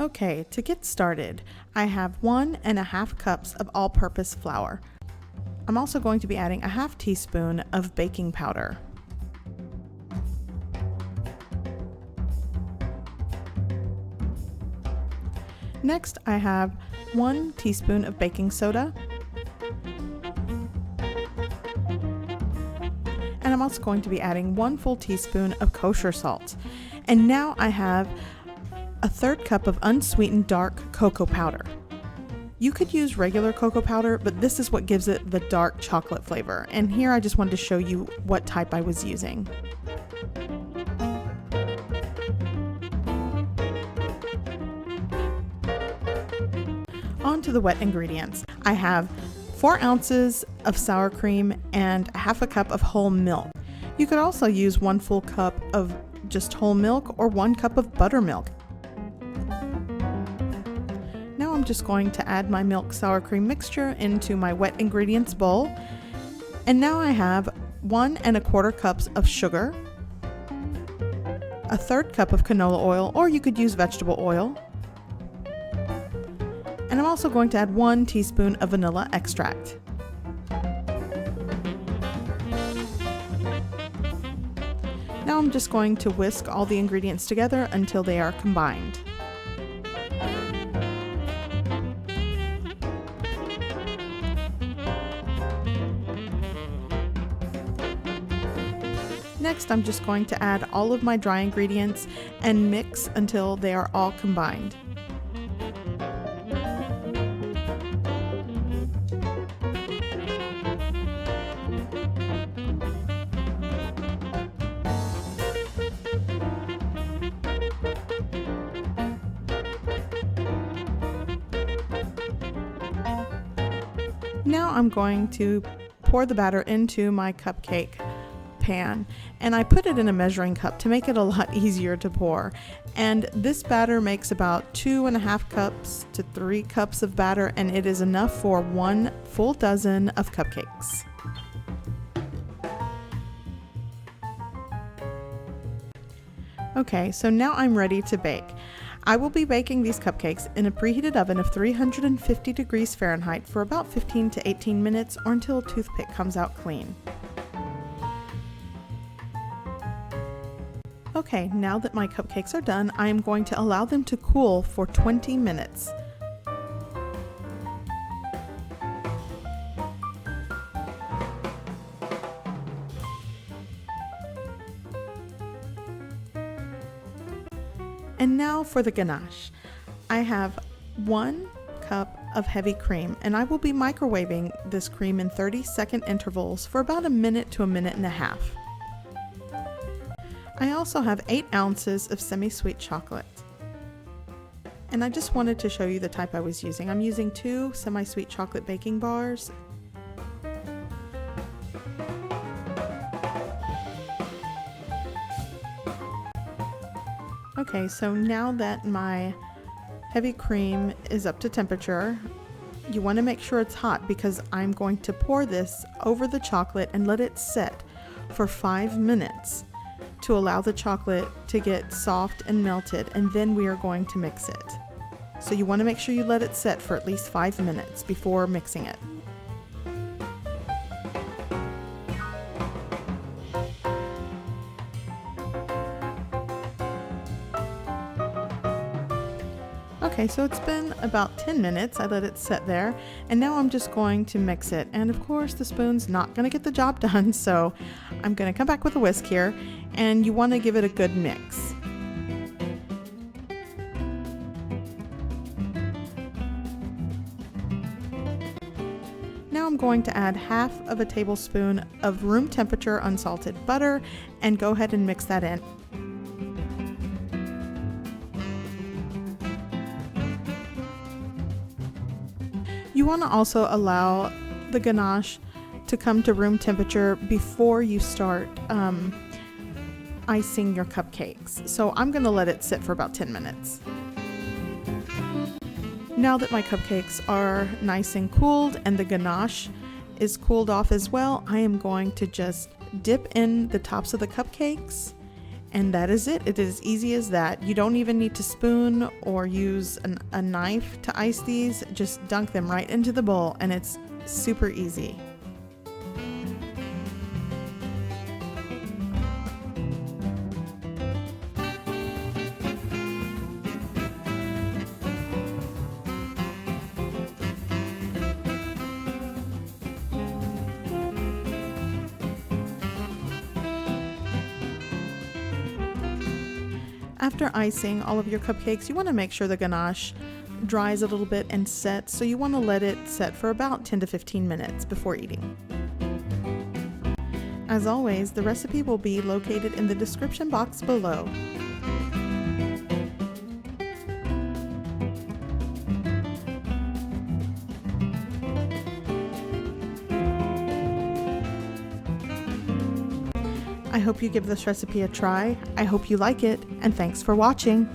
Okay, to get started, I have 1.5 cups of all-purpose flour. I'm also going to be adding a half teaspoon of baking powder. Next, I have 1 teaspoon of baking soda. And I'm also going to be adding 1 full teaspoon of kosher salt. And now I have a 1/3 cup of unsweetened dark cocoa powder. You could use regular cocoa powder, but this is what gives it the dark chocolate flavor. And here I just wanted to show you what type I was using. On to the wet ingredients. I have 4 ounces of sour cream and 1/2 cup of whole milk. You could also use 1 full cup of just whole milk or 1 cup of buttermilk. Now I'm just going to add my milk sour cream mixture into my wet ingredients bowl. And now I have 1¼ cups of sugar, a 1/3 cup of canola oil, or you could use vegetable oil. And I'm also going to add 1 teaspoon of vanilla extract. Now I'm just going to whisk all the ingredients together until they are combined. Next, I'm just going to add all of my dry ingredients and mix until they are all combined. Now I'm going to pour the batter into my cupcake pan, and I put it in a measuring cup to make it a lot easier to pour. And this batter makes about 2.5 cups to 3 cups of batter, and it is enough for 1 full dozen of cupcakes. Okay, so now I'm ready to bake. I will be baking these cupcakes in a preheated oven of 350 degrees Fahrenheit for about 15 to 18 minutes or until a toothpick comes out clean. Okay, now that my cupcakes are done, I am going to allow them to cool for 20 minutes. And now for the ganache. I have 1 cup of heavy cream, and I will be microwaving this cream in 30-second intervals for about 1 minute to 1.5 minutes. I also have 8 ounces of semi-sweet chocolate. And I just wanted to show you the type I was using. I'm using 2 semi-sweet chocolate baking bars. Okay, so now that my heavy cream is up to temperature, you want to make sure it's hot because I'm going to pour this over the chocolate and let it set for 5 minutes to allow the chocolate to get soft and melted, and then we are going to mix it. So you want to make sure you let it set for at least 5 minutes before mixing it. Okay, so it's been about 10 minutes. I let it set there, and now I'm just going to mix it. And of course, the spoon's not going to get the job done, so I'm going to come back with a whisk here, and you want to give it a good mix. Now I'm going to add 1/2 tablespoon of room temperature unsalted butter and go ahead and mix that in. You want to also allow the ganache to come to room temperature before you start icing your cupcakes. So I'm going to let it sit for about 10 minutes. Now that my cupcakes are nice and cooled and the ganache is cooled off as well, I am going to just dip in the tops of the cupcakes And that is it. It is as easy as that. You don't even need to spoon or use a knife to ice these. Just dunk them right into the bowl and it's super easy. After icing all of your cupcakes, you want to make sure the ganache dries a little bit and sets, so you want to let it set for about 10 to 15 minutes before eating. As always, the recipe will be located in the description box below. I hope you give this recipe a try. I hope you like it, and thanks for watching.